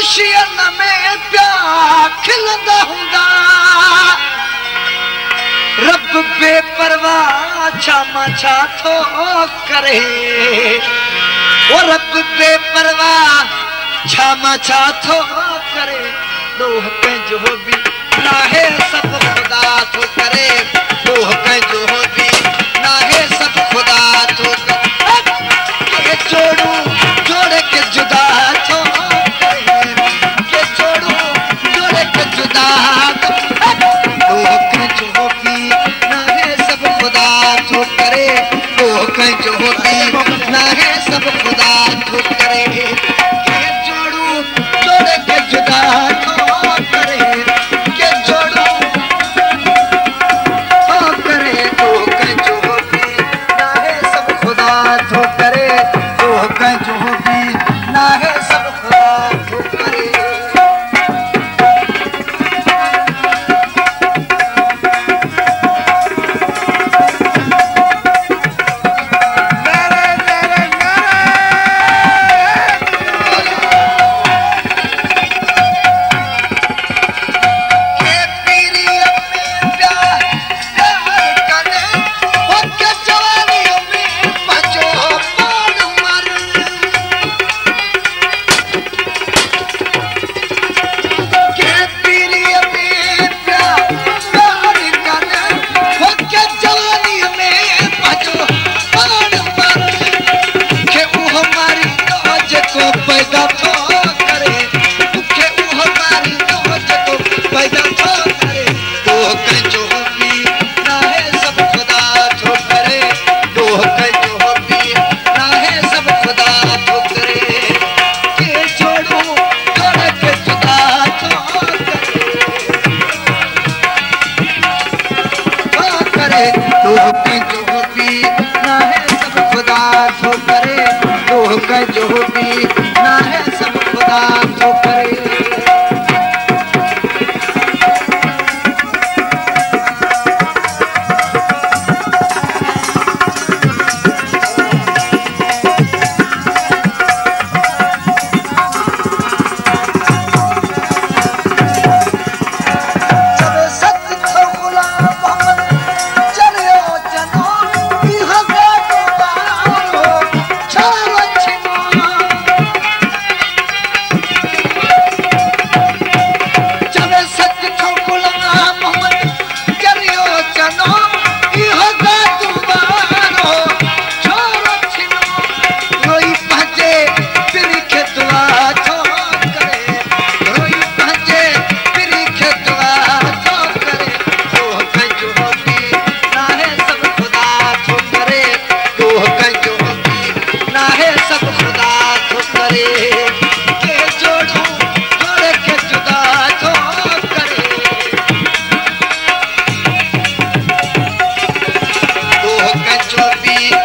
खुशियन में प्या खिलंदा हुंदा रब बेपरवाह छामा छा थो करे ओ रब बेपरवाह छामा छा थो करे दोह पंहिंजो बि नाहे सब खुदा थो करे दोह पंहिंजो बि नाहे सब खुदा थो करे जोड़ू जोड़े के जुदा थो करे के जोड़ू जोड़े के जुदा दोह पंहिंजो बि नाहे सब खुदा थो करे दोह पंहिंजो बि नाहे सब खुदा थो करे के जोड़ू जोड़े के जुदा थो करे के जोड़ू करे दोह पंहिंजो बि नाहे सब खुदा थो करे दोह पंहिंजो बि नाहे सब खुदा थो करे जो भी ना है सब खुदा तो करे be